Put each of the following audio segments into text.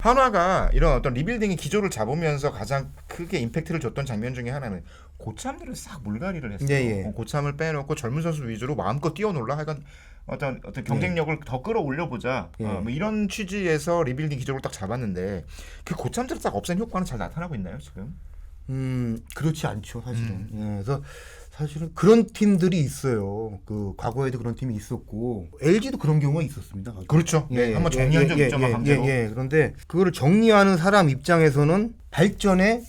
한화가 이런 어떤 리빌딩의 기조를 잡으면서 가장 크게 임팩트를 줬던 장면 중에 하나는 고참들을 싹 물갈이를 했어요. 예, 예. 고참을 빼놓고 젊은 선수 위주로 마음껏 뛰어놀라 하여간 어떤 경쟁력을 더 끌어올려 보자. 예. 뭐 이런 취지에서 리빌딩 기조를 딱 잡았는데 그 고참들을 딱 없앤 효과는 잘 나타나고 있나요 지금? 그렇지 않죠, 사실은. 예, 그래서 사실은 그런 팀들이 있어요. 그 과거에도 그런 팀이 있었고 LG도 그런 경우가 있었습니다. 그렇죠. 네, 한번 정리한 적 있죠, 강제로. 그런데 그거를 정리하는 사람 입장에서는 발전에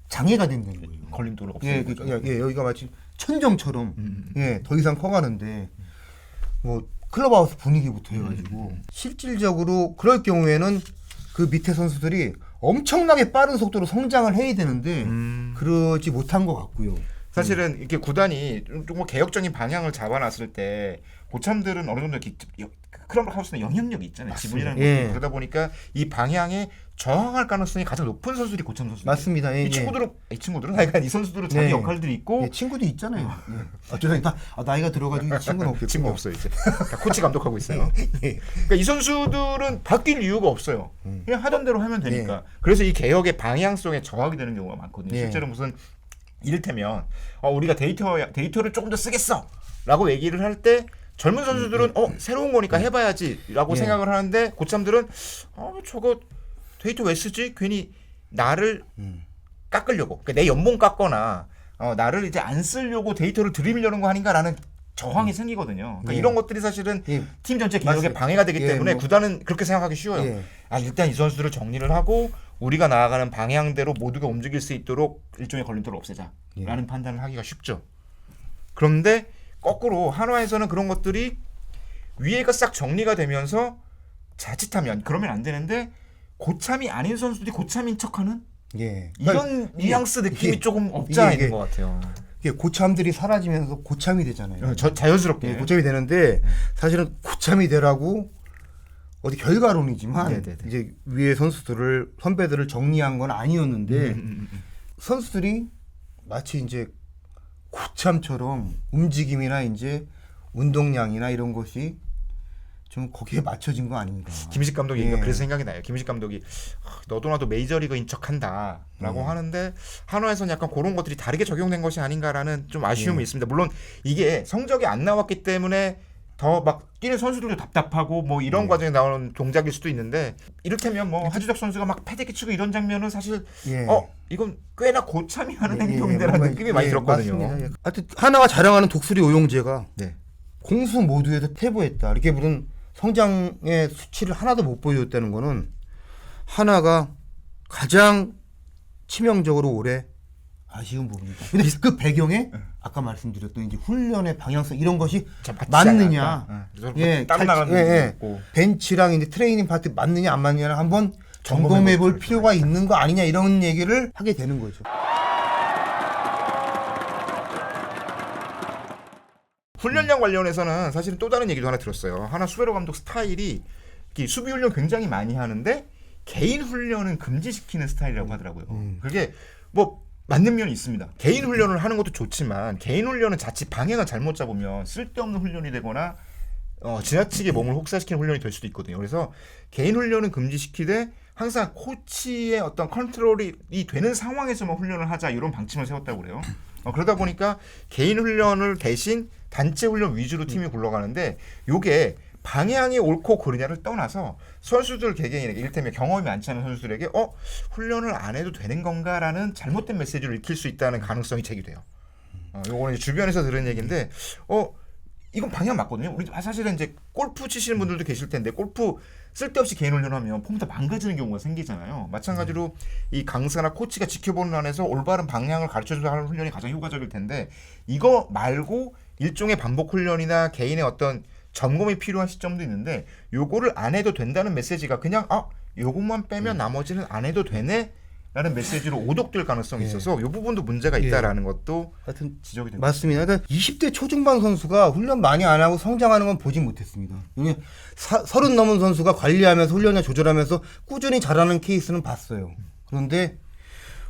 장애가 된다는 거예요. 걸림돌을 없애는 거죠. 여기가 마치 천정처럼 더 이상 커가는데 뭐 클럽하우스 분위기부터 해가지고 실질적으로 그럴 경우에는 그 밑에 선수들이 엄청나게 빠른 속도로 성장을 해야 되는데 그러지 못한 것 같고요. 사실은 이렇게 구단이 좀 개혁적인 방향을 잡아놨을 때 고참들은 어느 정도 클럽하우스는 영향력이 있잖아요. 지분이라는 것도. 그러다 보니까 이 방향에 저항할 가능성이 가장 높은 선수들이 고참 선수들. 맞습니다. 이 친구들은 약간 이 선수들은 자기 역할들이 있고 친구도 있잖아요. 죄송합니다. 나이가 들어가지고 친구는 없겠고. 친구 없어요 이제. 다 코치 감독하고 있어요. 그러니까 이 선수들은 바뀔 이유가 없어요. 그냥 하던 대로 하면 되니까. 그래서 이 개혁의 방향성에 저항이 되는 경우가 많거든요. 실제로 무슨 이를테면 우리가 데이터를 조금 더 쓰겠어라고 얘기를 할 때 젊은 선수들은 새로운 거니까 해봐야지라고 생각을 하는데 고참들은 저거 데이터 왜 쓰지? 괜히 나를 깎으려고, 그러니까 내 연봉 깎거나 나를 이제 안 쓰려고 데이터를 들이밀려는 거 아닌가라는 저항이 생기거든요. 그러니까 이런 것들이 사실은 팀 전체 개혁에 방해가 되기 때문에 구단은 그렇게 생각하기 쉬워요. 일단 이 선수들을 정리를 하고 우리가 나아가는 방향대로 모두가 움직일 수 있도록 일종의 걸림돌을 없애자라는 판단을 하기가 쉽죠. 그런데 거꾸로 한화에서는 그런 것들이 위에가 싹 정리가 되면서 자칫하면 그러면 안 되는데 고참이 아닌 선수들이 고참인 척하는 이런 뉘앙스 느낌이 조금 없지 않아 있는 것 같아요. 고참들이 사라지면서 고참이 되잖아요. 자연스럽게 고참이 되는데 사실은 고참이 되라고 어디 결과론이지만 이제 위에 선배들을 정리한 건 아니었는데 선수들이 마치 이제 고참처럼 움직임이나 이제 운동량이나 이런 것이 좀 거기에 맞춰진 거 아닌가. 김희식 감독이 그래서 생각이 나요. 김희식 감독이 너도 나도 메이저리그인 척한다라고 하는데 한화에서는 약간 그런 것들이 다르게 적용된 것이 아닌가라는 좀 아쉬움이 있습니다. 물론 이게 성적이 안 나왔기 때문에 더 막 뛰는 선수들도 답답하고 뭐 이런 과정에 나오는 동작일 수도 있는데 이를테면 뭐 하주석 선수가 막 패대기 치고 이런 장면은 사실 이건 꽤나 고참이 하는 행동인데라는 느낌이 많이 들었거든요. 하여튼 하나가 자랑하는 독수리 오용재가 공수 모두에서 퇴보했다. 이렇게 부른 성장의 수치를 하나도 못 보여줬다는 거는 하나가 가장 치명적으로 올해 아쉬운 부분이다. 근데 그 배경에 아까 말씀드렸던 이제 훈련의 방향성 이런 것이 맞느냐, 따로 나가는 있고 벤치랑 이제 트레이닝 파트 맞느냐 안 맞느냐를 한번 점검해볼 필요가 있는 거 아니냐 이런 얘기를 하게 되는 거죠. 훈련량 관련해서는 사실은 또 다른 얘기도 하나 들었어요. 하나 수베로 감독 스타일이 수비 훈련 굉장히 많이 하는데 개인 훈련은 금지시키는 스타일이라고 하더라고요. 그게 뭐 맞는 면이 있습니다. 개인 훈련을 하는 것도 좋지만 개인 훈련은 자칫 방향을 잘못 잡으면 쓸데없는 훈련이 되거나 지나치게 몸을 혹사시키는 훈련이 될 수도 있거든요. 그래서 개인 훈련은 금지시키되 항상 코치의 어떤 컨트롤이 되는 상황에서만 훈련을 하자 이런 방침을 세웠다고 그래요. 그러다 보니까 개인 훈련을 대신 단체 훈련 위주로 팀이 굴러가는데 요게 방향이 옳고 그르냐를 떠나서 선수들 개개인에게 이를테면 경험이 많지 않은 선수들에게 훈련을 안 해도 되는 건가라는 잘못된 메시지를 읽힐 수 있다는 가능성이 제기돼요. 요거는 주변에서 들은 얘기인데 이건 방향 맞거든요. 우리 사실은 이제 골프 치시는 분들도 계실 텐데 골프 쓸데없이 개인 훈련하면 폼이 다 망가지는 경우가 생기잖아요. 마찬가지로 이 강사나 코치가 지켜보는 안에서 올바른 방향을 가르쳐줘야 하는 훈련이 가장 효과적일 텐데 이거 말고 일종의 반복 훈련이나 개인의 어떤 점검이 필요한 시점도 있는데 요거를 안 해도 된다는 메시지가 그냥 요것만 빼면 나머지는 안 해도 되네 라는 메시지로 오독될 가능성이 있어서 이 부분도 문제가 있다라는 것도 하여튼 지적이 됩니다. 맞습니다. 그러니까 20대 초중반 선수가 훈련 많이 안 하고 성장하는 건 보지 못했습니다. 30 넘은 선수가 관리하면서 훈련을 조절하면서 꾸준히 잘하는 케이스는 봤어요. 그런데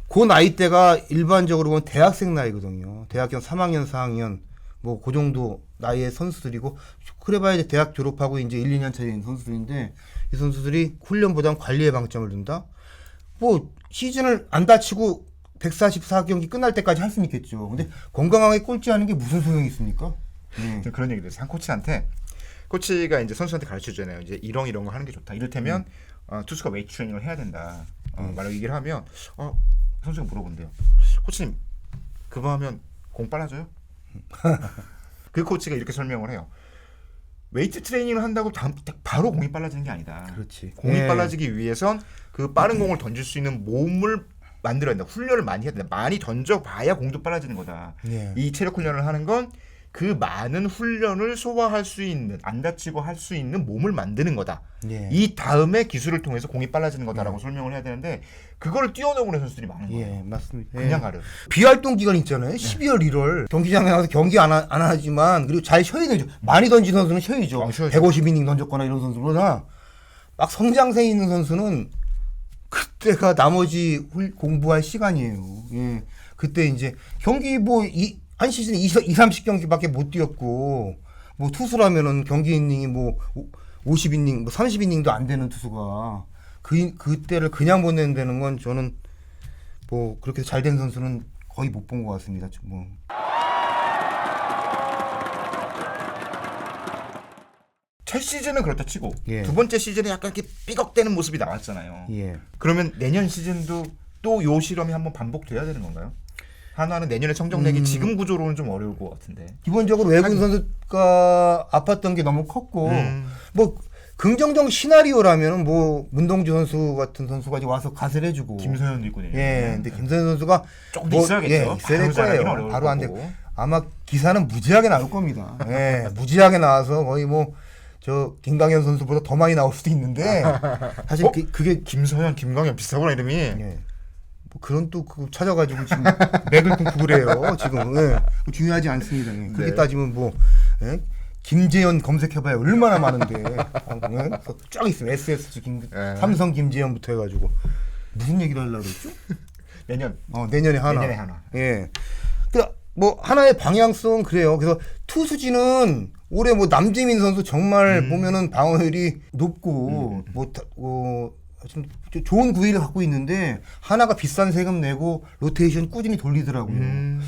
그 나이대가 일반적으로 보면 대학생 나이거든요. 대학교 3학년, 4학년 뭐 그 정도 나이의 선수들이고 그래봐야 이제 대학 졸업하고 이제 1, 2년 차인 선수들인데 이 선수들이 훈련보다는 관리에 방점을 둔다. 뭐 시즌을 안 다치고 144경기 끝날 때까지 할 수는 있겠죠. 근데 건강하게 꼴찌하는 게 무슨 소용이 있습니까? 그런 얘기를 해서 한 코치한테 코치가 이제 선수한테 가르쳐 주잖아요. 이제 이런 거 하는 게 좋다. 이를테면 투수가 웨이트 트레이닝을 해야 된다. 말로 얘기를 하면 선수가 물어본대요. 코치님 그거 하면 공 빨라져요? 그 코치가 이렇게 설명을 해요. 웨이트 트레이닝을 한다고 바로 공이 빨라지는 게 아니다. 그렇지. 공이 빨라지기 위해선 그 빠른 공을 던질 수 있는 몸을 만들어야 된다. 훈련을 많이 해야 된다. 많이 던져봐야 공도 빨라지는 거다. 이 체력 훈련을 하는 건 그 많은 훈련을 소화할 수 있는, 안 다치고 할 수 있는 몸을 만드는 거다. 이 다음에 기술을 통해서 공이 빨라지는 거다라고 설명을 해야 되는데 그거를 뛰어넘는 선수들이 많은 거예요. 맞습니다. 그냥 가려. 비활동 기간 있잖아요. 12월 1월 경기장에 나가서 경기 안 하지만 그리고 잘 쉬어야 되죠. 많이 던진 선수는 쉬어야죠. 150이닝 던졌거나 이런 선수보다 막 성장세 있는 선수는 그때가 나머지 공부할 시간이에요. 그때 이제 경기 한 시즌에 30경기밖에 못 뛰었고 뭐 투수라면은 경기 이닝이 뭐 50이닝, 뭐 30이닝도 안 되는 투수가 그때를 그냥 보낸다는 건 저는 뭐 그렇게 잘 된 선수는 거의 못 본 것 같습니다. 뭐. 첫 시즌은 그렇다 치고 두 번째 시즌에 약간 이렇게 삐걱대는 모습이 나왔잖아요. 그러면 내년 시즌도 또 요 실험이 한번 반복돼야 되는 건가요? 한화는 내년에 성적 내기 지금 구조로는 좀 어려울 것 같은데. 기본적으로 외국인 선수가 아팠던 게 너무 컸고 뭐 긍정적 시나리오라면은 뭐 문동주 선수 같은 선수가 이제 와서 가세를 해주고 김서현도 있고 근데 김서현 선수가 조금 있어야겠죠. 있어야 될 거예요. 바로 안 되고 아마 기사는 무지하게 나올 겁니다. 무지하게 나와서 거의 뭐 저 김강현 선수보다 더 많이 나올 수도 있는데 사실 그게 김서현, 김강현 비슷하구나 이름이. 뭐 그런 또 그거 찾아가지고 지금 맥을 끊고 그래요. 지금 중요하지 않습니다. 그렇게 따지면 뭐 김재현 검색해봐야 얼마나 많은데 쫙 있으면 SS 삼성 김재현부터 해가지고 무슨 얘기를 하려고 그랬죠? 내년에 하나. 내년에 하나. 그러니까 뭐 하나의 방향성 그래요. 그래서 투수진은 올해 뭐 남재민 선수 정말 보면은 방어율이 높고 좀 좋은 구위를 갖고 있는데 하나가 비싼 세금 내고 로테이션 꾸준히 돌리더라고요.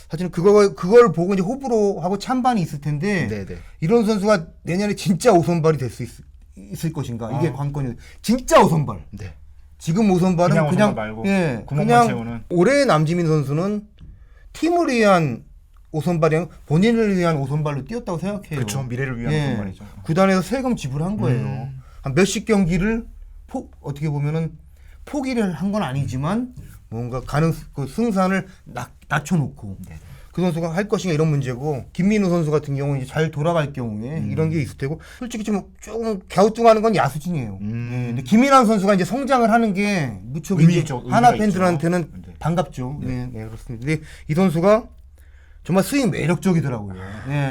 사실은 그걸 보고 이제 호불호 하고 찬반이 있을 텐데 이런 선수가 내년에 진짜 5선발이 될 수 있을 것인가 이게 관건이에요. 진짜 5선발. 지금 5선발은 그냥 올해 남지민 선수는 팀을 위한 5선발이 본인을 위한 5선발로 뛰었다고 생각해요. 그렇죠. 미래를 위한 5선발이죠. 구단에서 세금 지불한 거예요. 한 몇십 경기를 어떻게 보면은 포기를 한 건 아니지만 뭔가 그 승산을 낮춰놓고 그 선수가 할 것인가 이런 문제고 김민우 선수 같은 경우는 이제 잘 돌아갈 경우에 이런 게 있을 테고 솔직히 좀 조금 갸우뚱하는 건 야수진이에요. 근데 김민환 선수가 이제 성장을 하는 게 무척 하나 팬들한테는 반갑죠. 그렇습니다. 근데 이 선수가 정말 스윙 매력적이더라고요.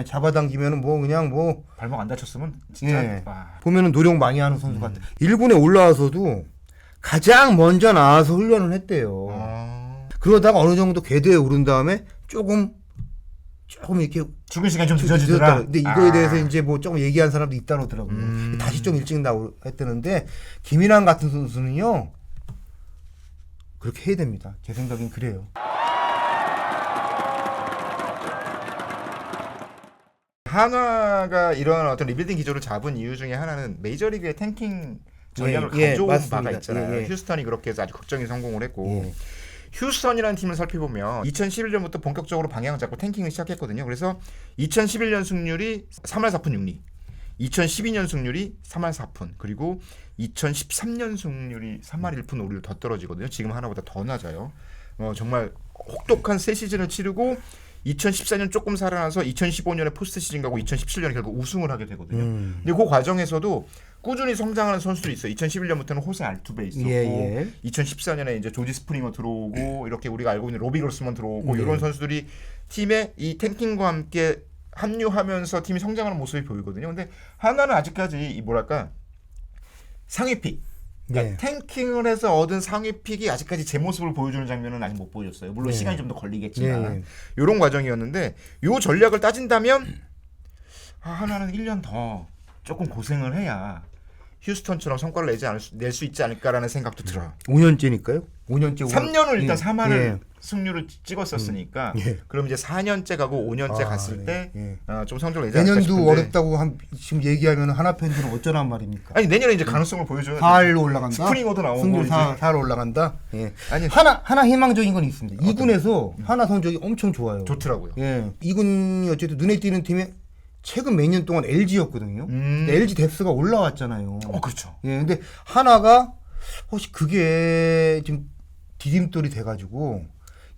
잡아당기면은 뭐 그냥 뭐 발목 안 다쳤으면 진짜 보면은 노력 많이 하는 선수 같아. 1군에 올라와서도 가장 먼저 나와서 훈련을 했대요. 그러다가 어느 정도 궤도에 오른 다음에 조금 이렇게 죽은 시간 좀 늦어지더라. 근데 이거에 대해서 이제 뭐 조금 얘기한 사람도 있다 그러더라고요. 다시 좀 일찍 했다는데 김인환 같은 선수는요 그렇게 해야 됩니다. 제 생각엔 그래요. 한화가 이런 어떤 리빌딩 기조를 잡은 이유 중에 하나는 메이저리그의 탱킹 전략을 가져온 바가 있잖아요. 휴스턴이 그렇게 해서 아주 극적인 성공을 했고 휴스턴이라는 팀을 살펴보면 2011년부터 본격적으로 방향을 잡고 탱킹을 시작했거든요. 그래서 2011년 승률이 3할 4푼 6리, 2012년 승률이 3할 4푼, 그리고 2013년 승률이 3할 1푼 5리로 더 떨어지거든요. 지금 하나보다 더 낮아요. 정말 혹독한 새 시즌을 치르고 2014년 조금 살아나서 2015년에 포스트 시즌 가고 2017년에 결국 우승을 하게 되거든요. 근데 그 과정에서도 꾸준히 성장하는 선수들이 있어요. 2011년부터는 호세 알투베 있었고 2014년에 이제 조지 스프링어 들어오고 이렇게 우리가 알고 있는 로비 그로스먼 들어오고 이런 선수들이 팀에 이 탱킹과 함께 합류하면서 팀이 성장하는 모습이 보이거든요. 근데 하나는 아직까지 이 뭐랄까 상위픽 그러니까 탱킹을 해서 얻은 상위 픽이 아직까지 제 모습을 보여주는 장면은 아직 못 보여줬어요. 물론 시간이 좀 더 걸리겠지만 이런 과정이었는데 요 전략을 따진다면 하나는 1년 더 조금 고생을 해야 휴스턴처럼 성과를 낼 수 있지 않을까라는 생각도 들어요. 5년째니까요. 5년째 3년을 일단 4만을 승률을 찍었었으니까 그럼 이제 4년째 가고 5년째 갔을 때 좀 성적을 내지 않을까 내년도 싶은데 어렵다고 지금 얘기하면 하나 팬들은 어쩌란 말입니까? 아니 내년에 이제 가능성을 보여줘야 4할로 올라간다. 스프링어도 나오고 승률 이제 4로 올라간다. 예. 아니 하나 희망적인 건 있습니다. 2군에서 하나 성적이 엄청 좋아요. 좋더라고요. 예. 2군이 어쨌든 눈에 띄는 팀이 최근 몇 년 동안 LG였거든요. LG 뎁스가 올라왔잖아요. 그렇죠. 예. 근데 하나가 혹시 그게 지금 디딤돌이 돼가지고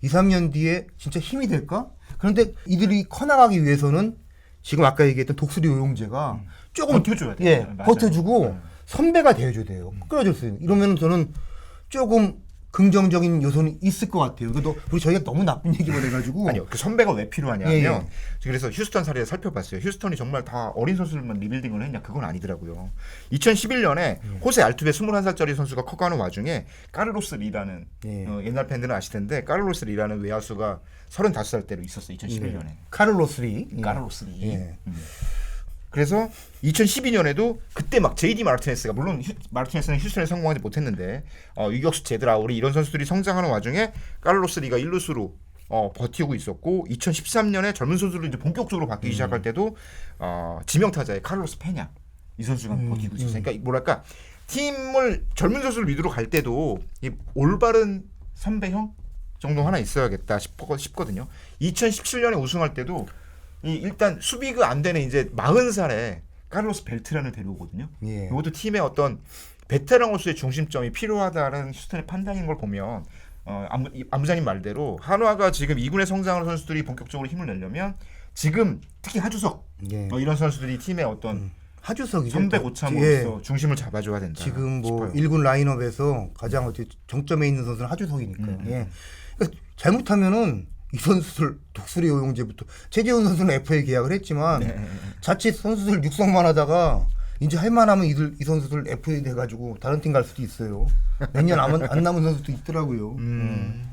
2, 3년 뒤에 진짜 힘이 될까? 그런데 이들이 커나가기 위해서는 지금 아까 얘기했던 독수리 오용재가 조금 버텨줘야 돼요. 예, 맞아요. 버텨주고 선배가 되어줘야 돼요. 끌어줬어요. 이러면 저는 조금 긍정적인 요소는 있을 것 같아요. 그래도 우리 저희가 너무 나쁜 얘기만 해가지고 아니요. 그 선배가 왜 필요하냐면 예. 그래서 휴스턴 사례를 살펴봤어요. 휴스턴이 정말 다 어린 선수들만 리빌딩을 했냐? 그건 아니더라고요. 2011년에 호세 알투베 21살짜리 선수가 커가는 와중에 카를로스 리라는 옛날 팬들은 아실 텐데 카를로스 리라는 외야수가 35살 때로 있었어요. 2011년에. 카를로스 리. 카를로스 리. 예. 그래서 2012년에도 그때 막 JD 마르티네스가 물론 마르티네스는 휴스턴에 성공하지 못했는데 유격수 제드라우리 이런 선수들이 성장하는 와중에 카를로스 리가 1루수로 버티고 있었고 2013년에 젊은 선수로 이제 본격적으로 바뀌기 시작할 때도 지명 타자의 카를로스 페냐 이 선수가 버티고 있었어요. 그러니까 뭐랄까 팀을 젊은 선수를 위주로 갈 때도 이 올바른 선배형 정도 하나 있어야겠다 싶거든요. 2017년에 우승할 때도 일단 수비가 안 되는 이제 40살에 카를로스 벨트란을 데려오거든요. 예. 이것도 팀의 어떤 베테랑으로서의 중심점이 필요하다는 휴스턴의 판단인 걸 보면 안부장님 말대로 한화가 지금 2군의 성장하는 선수들이 본격적으로 힘을 내려면 지금 특히 하주석 이런 선수들이 팀의 어떤 하주석이죠. 선배 고참으로서 중심을 잡아줘야 된다. 지금 뭐 싶어요. 1군 라인업에서 가장 정점에 있는 선수는 하주석이니까요. 예. 그러니까 잘못하면은 이 선수들 독수리 오용재부터 최재훈 선수는 FA 계약을 했지만 자칫 선수들 육성만 하다가 이제 할만하면 이 선수들 FA 돼가지고 다른 팀 갈 수도 있어요. 몇 년 안 남은 선수도 있더라고요.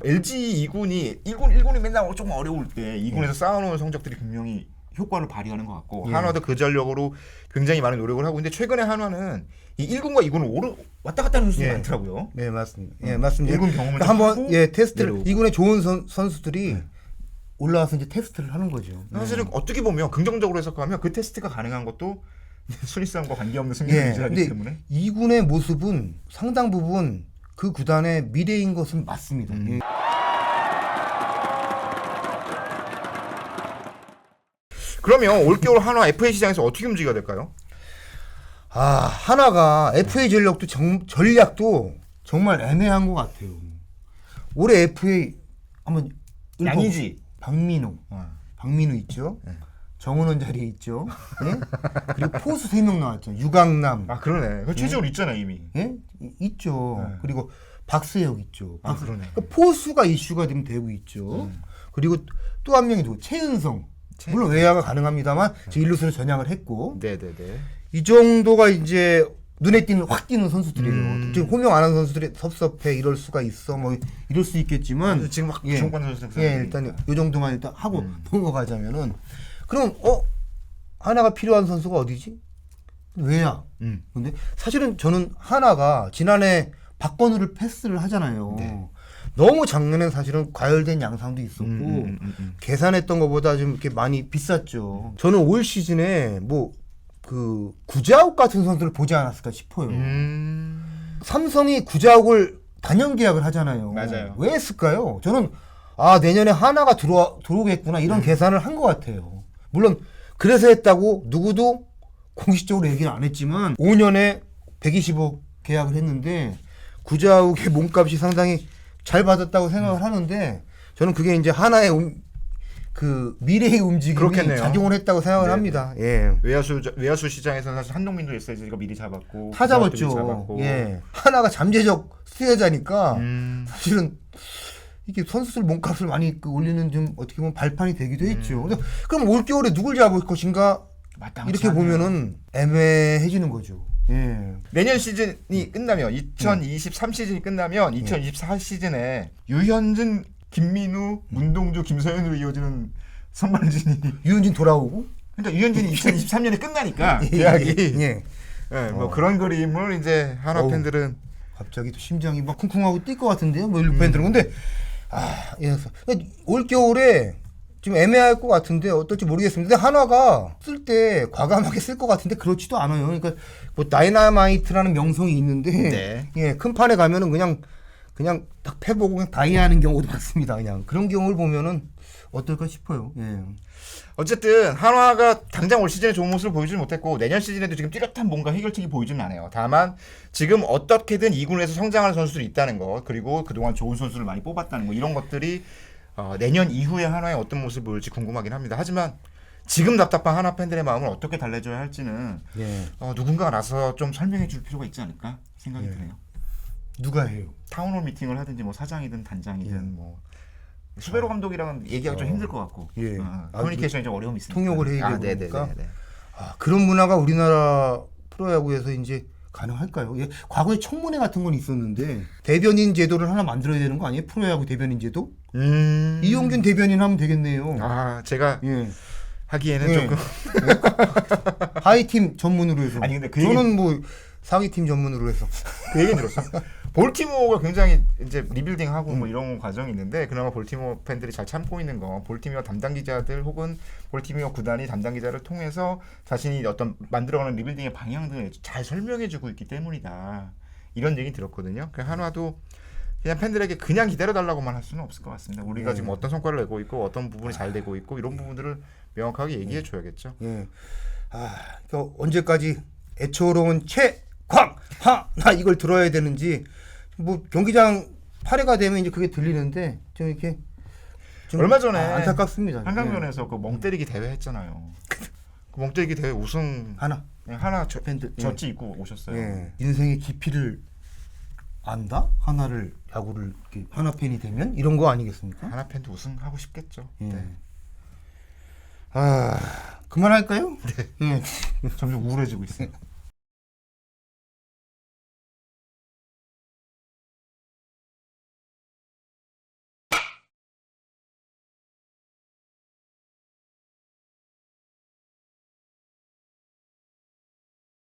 LG 2군이 1군이 맨날 조금 어려울 때 2군에서 쌓아놓은 성적들이 분명히 효과를 발휘하는 것 같고 한화도 그 전력으로 굉장히 많은 노력을 하고 있는데 최근에 한화는 이 1군과 2군을 왔다 갔다 하는 선수들이 많더라고요. 네 맞습니다. 예 맞습니다. 1군 경험을 그러니까 한번 하고 테스트를 내려오고. 2군에 좋은 선수들이 올라와서 이제 테스트를 하는 거죠. 사실은 어떻게 보면 긍정적으로 해석하면 그 테스트가 가능한 것도 순위 싸움과 관계없는 승리를 유지하기 때문에 2군의 모습은 상당 부분 그 구단의 미래인 것은 맞습니다. 예. 그러면 올겨울 한화 FA 시장에서 어떻게 움직여야 될까요? 하나가 FA 전략도 정말 애매한 것 같아요. 올해 FA 한번 양이지. 박민우 있죠. 정은원 자리에 있죠. 예? 그리고 포수 3명 나왔죠. 유강남. 그러네. 그 최재훈 있잖아 이미. 예? 있죠. 그리고 박세혁 있죠. 그러네. 그러니까 포수가 이슈가 되면 되고 있죠. 그리고 또 한 명이 최은성. 물론 외야가 가능합니다만 지금 1루수로 전향을 했고. 네네네. 이 정도가 이제 눈에 띄는 확 띄는 선수들이에요. 지금 호명 안 한 선수들이 섭섭해 이럴 수가 있어 뭐 이럴 수 있겠지만 지금 막 주목받는 선수들. 일단 이 정도만 일단 하고 넘어가자면은 그럼 하나가 필요한 선수가 어디지? 왜야? 근데 사실은 저는 하나가 지난해 박건우를 패스를 하잖아요. 네. 너무 작년에 사실은 과열된 양상도 있었고 계산했던 것보다 좀 이렇게 많이 비쌌죠. 저는 올 시즌에 뭐 그 구자욱 같은 선수를 보지 않았을까 싶어요. 삼성이 구자욱을 단연 계약을 하잖아요. 맞아요. 왜 했을까요? 저는 내년에 하나가 들어오겠구나 이런 계산을 한 것 같아요. 물론 그래서 했다고 누구도 공식적으로 얘기는 안 했지만 5년에 120억 계약을 했는데 구자욱의 몸값이 상당히 잘 받았다고 생각을 하는데 저는 그게 이제 하나의 그 미래의 움직임이 그렇겠네요. 작용을 했다고 생각을 합니다. 예. 외야수 시장에서는 사실 한동민도 SSG가 미리 잡았고 다 잡았죠. 예. 하나가 잠재적 수혜자니까 사실은 이게 선수들 몸값을 많이 올리는 좀 어떻게 보면 발판이 되기도 했죠. 그럼 올겨울에 누굴 잡을 것인가 이렇게 보면은 애매해지는 거죠. 예. 내년 시즌이 끝나면 2023 시즌이 끝나면 2024 시즌에 유현진, 김민우, 문동주, 김서현으로 이어지는 선발진이 유현진 돌아오고. 그러니까 유현진이 2023년에 끝나니까 계약이 예. 뭐 그런 그림을 이제 한화 팬들은 갑자기 또 심장이 막 쿵쿵하고 뛸 것 같은데요. 뭐 일부 팬들은 근데 예. 올 겨울에 좀 애매할 것 같은데 어떨지 모르겠습니다. 근데 한화가 쓸 때 과감하게 쓸 것 같은데 그렇지도 않아요. 그러니까 뭐 다이나마이트라는 명성이 있는데 네. 예, 큰 판에 가면은 그냥 딱 패보고 그냥 다이하는 경우도 많습니다. 그냥 그런 경우를 보면은 어떨까 싶어요. 예. 어쨌든 한화가 당장 올 시즌에 좋은 모습을 보여주지 못했고 내년 시즌에도 지금 뚜렷한 뭔가 해결책이 보이지는 않아요. 다만 지금 어떻게든 2군에서 성장하는 선수들이 있다는 것, 그리고 그동안 좋은 선수를 많이 뽑았다는 것, 이런 것들이 내년 이후에 한화의 어떤 모습을 보일지 궁금하긴 합니다. 하지만 지금 답답한 한화 팬들의 마음을 어떻게 달래줘야 할지는 예. 누군가가 나서 좀 설명해 줄 필요가 있지 않을까 생각이 드네요. 누가 해요? 타운홀 미팅을 하든지 뭐 사장이든 단장이든 뭐 수베로 감독이랑은 얘기하기 좀 힘들 것 같고 예. 커뮤니케이션이 좀 어려움이 있으니까 통역을 해야 되고 네네네. 그러니까 그런 문화가 우리나라 프로야구에서 이제 가능할까요? 예, 과거에 청문회 같은 건 있었는데 대변인 제도를 하나 만들어야 되는 거 아니에요? 프로야구 대변인 제도? 이용균 대변인 하면 되겠네요. 제가 예. 하기에는 예. 조금 하이팀 전문으로 해서. 아니, 근데 그 저는 뭐 상위팀 전문으로 해서. 그 얘기 들었어. 볼티모어가 굉장히 이제 리빌딩하고 뭐 이런 과정이 있는데 그나마 볼티모어 팬들이 잘 참고 있는 거, 볼티모어 담당 기자들 혹은 볼티모어 구단이 담당 기자를 통해서 자신이 어떤 만들어가는 리빌딩의 방향 등을 잘 설명해주고 있기 때문이다. 이런 얘기 들었거든요. 그 한화도 그냥 팬들에게 그냥 기다려달라고만 할 수는 없을 것 같습니다. 우리가 지금 어떤 성과를 내고 있고 어떤 부분이 잘 되고 있고 이런 부분들을 명확하게 얘기해줘야겠죠. 예. 그러니까 언제까지 애처로운 최광하나 이걸 들어야 되는지 뭐 경기장 8회가 되면 이제 그게 들리는데 좀 이렇게 좀 얼마 전에 안타깝습니다. 한강변에서 그 멍때리기 대회 했잖아요. 그 멍때리기 대회 우승 하나 팬들 젖지 입고 오셨어요. 예. 인생의 깊이를 안다? 하나를 야구를 이렇게 하나 팬이 되면 이런 거 아니겠습니까? 하나 팬도 우승하고 싶겠죠. 예. 네. 그만할까요? 네. 점점 우울해지고 있어요.